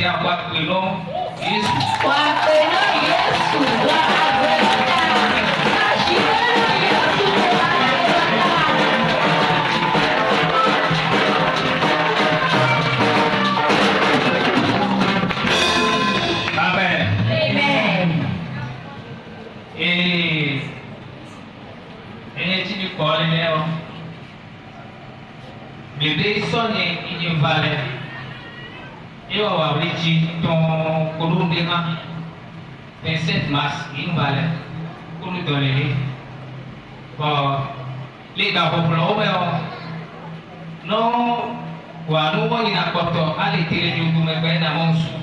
à quoi que non, Jésus. Bébé sonné il y valait et on va dire ton colonne de 27 mars il valait pour nous donner bon les gars pour non wa nous on a porté à l'été nous nous mettre dans mon sou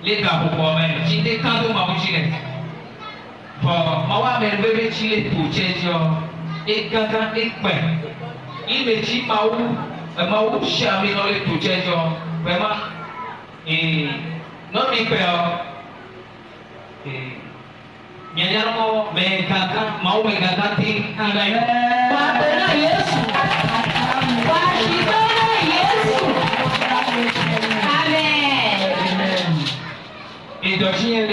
les gars pour même si des quand on m'a dit bon moi mais bébé chile pour changer et quand et quoi il me dit Maou charmé dans les touches, vraiment. Et non, mais mais quand Maou me gâté, et de chien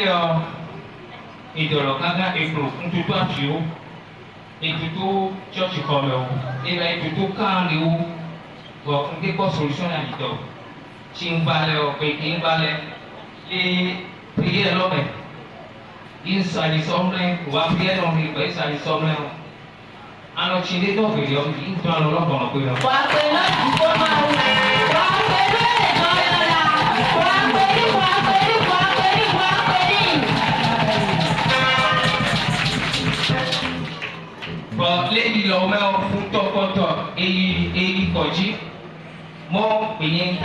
et de l'occasion et pour tout un tuyau et tout church comme et là tout quand bon, on n'a pas solution à l'idée. Si on va les prières l'homme, ils s'alisent ou à prier l'homme, ils s'alisent alors si les deux veulent, ils doivent leur bon peu. Bon, les l'homme font tout et il cogit. Mon pays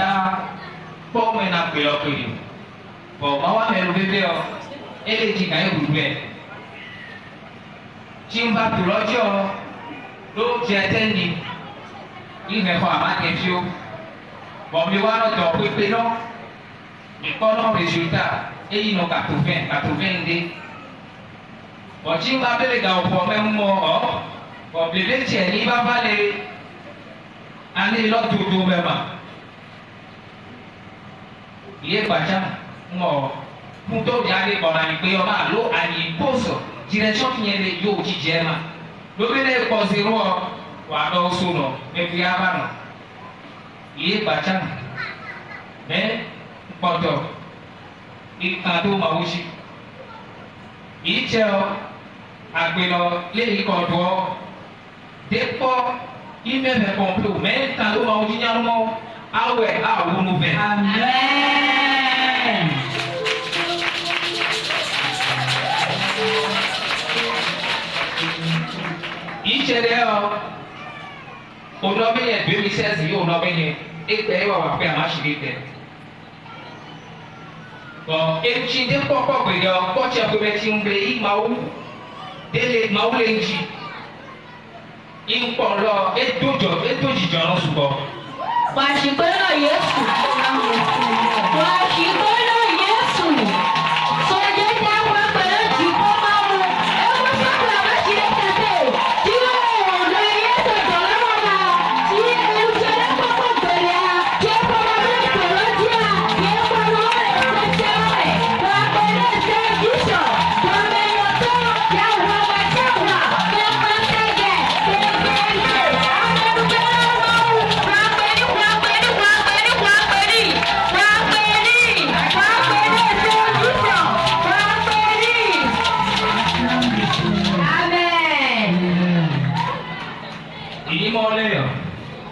pour me n'a plus l'opinion. Bon, moi, je vais le faire. Et les gens qui ont fait. Si on va tout l'autre, l'autre j'ai attendu. Il me faut ma question. Bon, je vais voir notre prénom. Mais pendant le résultat, et ils n'ont qu'à trouver idée. Bon, si on va faire les gars pour même mot, bon, le métier, il va parler. Allez l'autre tout même. Il est pas mort. Pour tout aller pour aller payer ma l'eau à l'hypose. Direction qui est les yo qui gère. Le bénéfice pour zéro. Ou sous mais puis avant. Il est pas mais pourtant il a tout ma aussi. Il tient à les contours des ports. Il me fait complot, mais quand on dit non, ah ouais, ah vous nous faites. Amen. Il tient au novembre 2016, il y a au novembre et d'ailleurs on va faire un marché. Bon, et si des fois quoi que d'ailleurs, quand tu as commis un pays, maou, délai maou lenji. Il parle et tout dit dans ce bord.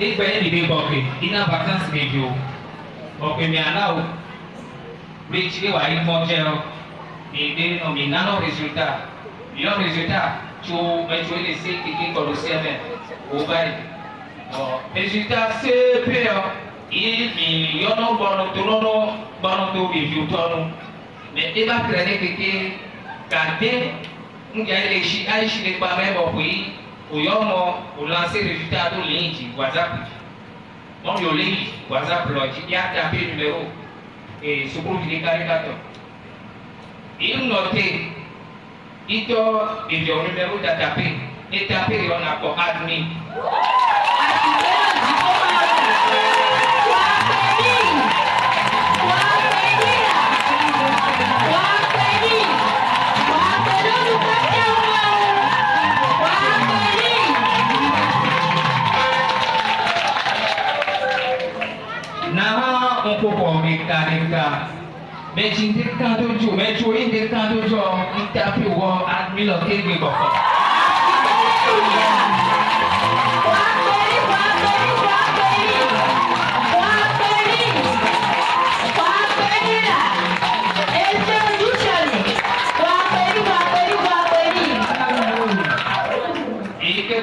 Il fait une idée il a vacances médio. Ok, mais là, il va manger et il n'a pas de résultat. Il a un résultat, tu vas laisser quelqu'un comme le CMN au bail. Résultat, c'est pire. Il y a un bon mais il va traîner quelqu'un, garder, il y a les chiens, les parents au pays. Au lancer le résultat de ligne WhatsApp. Donc, il y a ligne WhatsApp, il y a tapé le numéro et ce groupe de caricatures. Il notait, il doit le numéro de taper et taper on a pour admis. Mais tu n'es qu'un de Dieu, mais tu es qu'un de Dieu, il t'a pu voir admis le quelque chose.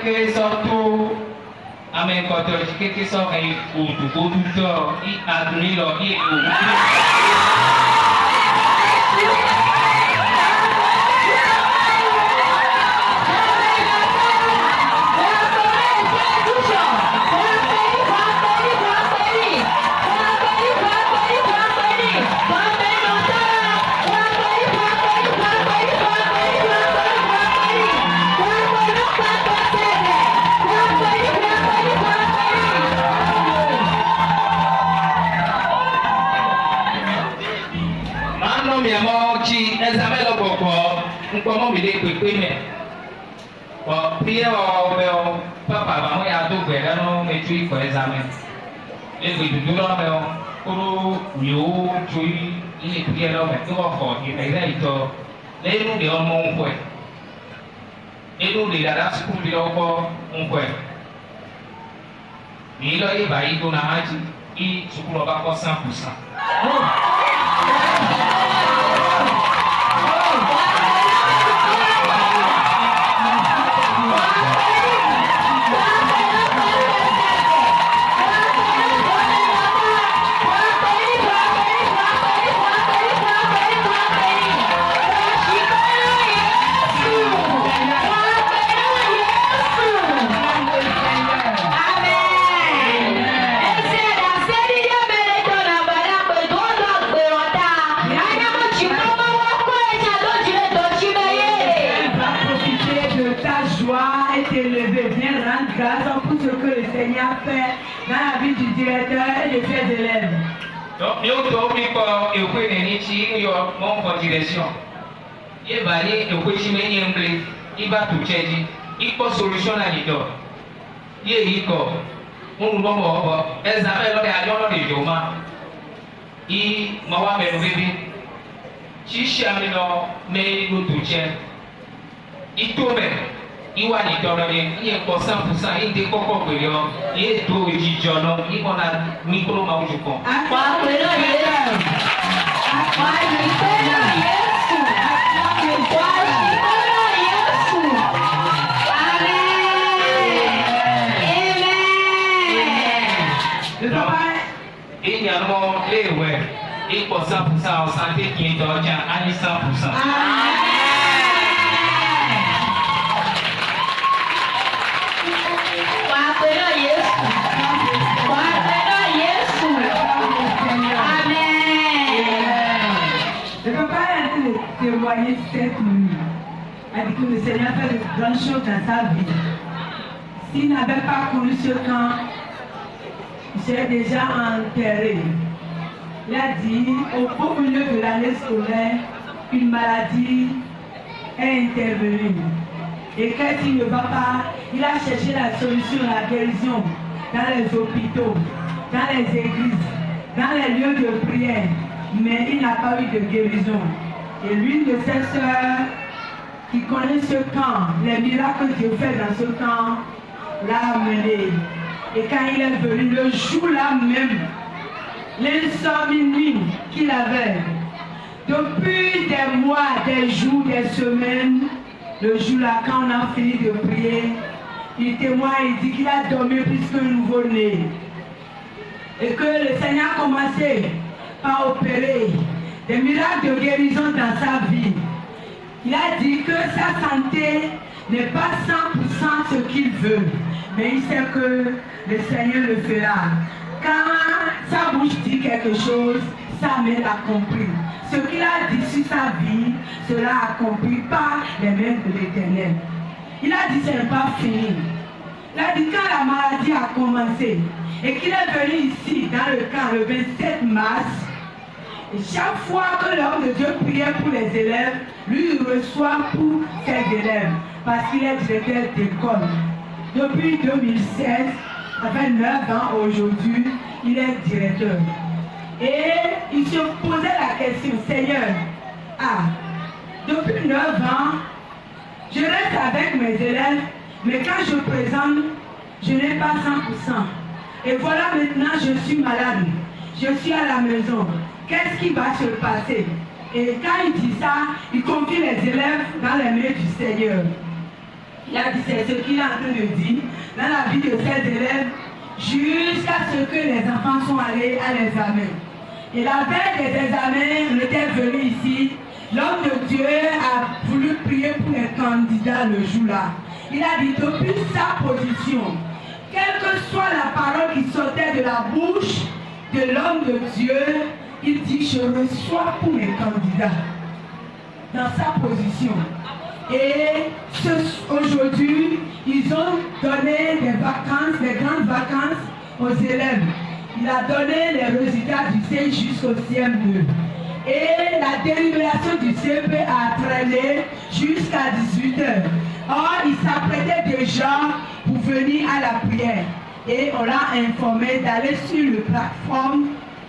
Que sortu ame koto que so ai kutu I aduni lo I Comment il est préparé? Prière au papa, maman, il y a deux frères, mais tu es pour l'examen. Les frères du jour, pour le tu il est prière là, mais tu vas faire, il est là, il les nous les hommes ont fait. Et nous les dadas pour les hommes ont fait. Il a eu bail dans la magie, il se trouve pas pour 100%. Dans la vie du directeur et des faits d'élèves. Donc, nous avons dit que nous avons une direction. Il va aller, nous avons dit il va tout changer. Il faut solution à l'idée. Il est on nous avons examen dans les jours. Il m'a fait un bébé. Si je suis allé dans nous tout changer. Il tourne. Il va aller dans le il est pour 100%, il est encore plus grand, il est tout étudiant, il va à micro maujouko. Il y a un les ouais, il pour 100% en santé qui est dans le 100%. Je ne peux pas témoigner cette nuit. A dit que le Seigneur fait de grandes choses dans sa vie. S'il n'avait pas connu ce camp, il serait déjà enterré. Il a dit, au beau milieu de l'année scolaire, une maladie est intervenue. Et quand il ne va pas, il a cherché la solution, la guérison dans les hôpitaux, dans les églises, dans les lieux de prière. Mais il n'a pas eu de guérison. Et l'une de ses sœurs qui connaît ce camp, les miracles que Dieu fait dans ce camp, l'a amené. Et quand il est venu, le jour-là même, l'insomnie qu'il avait, depuis des mois, des jours, des semaines, le jour-là, quand on a fini de prier, il témoigne, il dit qu'il a dormi plus qu'un nouveau-né. Et que le Seigneur a commencé à opérer des miracles de guérison dans sa vie. Il a dit que sa santé n'est pas 100% ce qu'il veut, mais il sait que le Seigneur le fera. Quand sa bouche dit quelque chose, sa main l'accomplit. Ce qu'il a dit sur sa vie sera accompli par les mains de l'Éternel. Il a dit ce n'est pas fini. Il a dit quand la maladie a commencé et qu'il est venu ici dans le camp le 27 mars, et chaque fois que l'homme de Dieu priait pour les élèves, lui il reçoit pour ses élèves parce qu'il est directeur d'école. Depuis 2016, ça fait 9 ans aujourd'hui, il est directeur. Et il se posait la question, Seigneur, depuis 9 ans, je reste avec mes élèves, mais quand je présente, je n'ai pas 100%. Et voilà maintenant, je suis malade. Je suis à la maison. Qu'est-ce qui va se passer? Et quand il dit ça, il confie les élèves dans les mains du Seigneur. Il a dit, c'est ce qu'il est en train de dire dans la vie de ses élèves jusqu'à ce que les enfants sont allés à l'examen. Et la veille des examens, on était venu ici. L'homme de Dieu a voulu prier pour les candidats le jour-là. Il a dit, depuis sa position, quelle que soit la parole qui sortait de la bouche de l'homme de Dieu, il dit, je reçois pour mes candidats dans sa position. Et aujourd'hui, ils ont donné des vacances, des grandes vacances aux élèves. Il a donné les résultats du CI jusqu'au CM2. Et la délibération du CP a traîné jusqu'à 18h. Or, il s'apprêtait déjà pour venir à la prière. Et on l'a informé d'aller sur la plateforme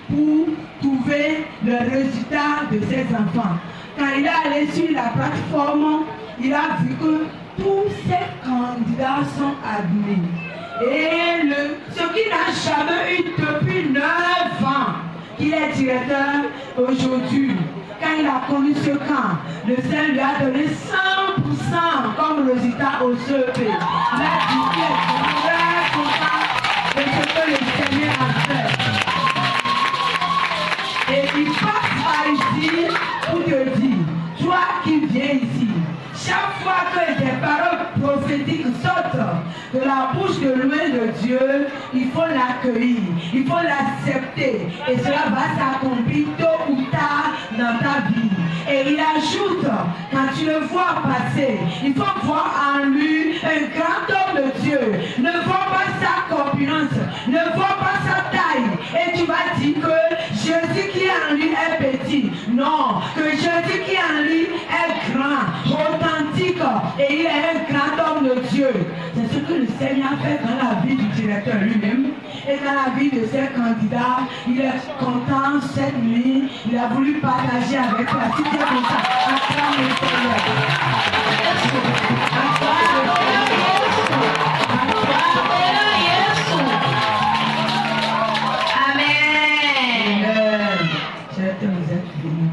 pour trouver le résultat de ses enfants. Quand il est allé sur la plateforme, il a vu que tous ces candidats sont admis. Et ce qu'il n'a jamais eu depuis 9 ans, qu'il est directeur aujourd'hui, quand il a connu ce camp, le Seigneur lui a donné 100% comme résultat au CEP. Il a dit qu'il est très content de ce que le Seigneur a fait. Et il passe par ici pour te dire, toi qui viens ici, chaque fois que des paroles prophétiques sortent de la bouche de loin de Dieu, il faut l'accueillir, il faut l'accepter. Et cela va s'accomplir tôt ou tard dans ta vie. Et il ajoute, quand tu le vois passer, il faut voir en lui un grand homme de Dieu. Ne vois pas sa corpulence, ne vois pas sa taille. Et tu vas dire que Jésus qui est en lui est petit. Non, que Jésus qui est en lui est grand, authentique. Et il est un grand homme de Dieu. C'est ce que le Seigneur a fait dans la vie du directeur lui-même et dans la vie de ses candidats. Il est content cette nuit. Il a voulu partager avec toi. Si tu es comme ça, acclame le Seigneur. Amen. Je te vous êtes béni.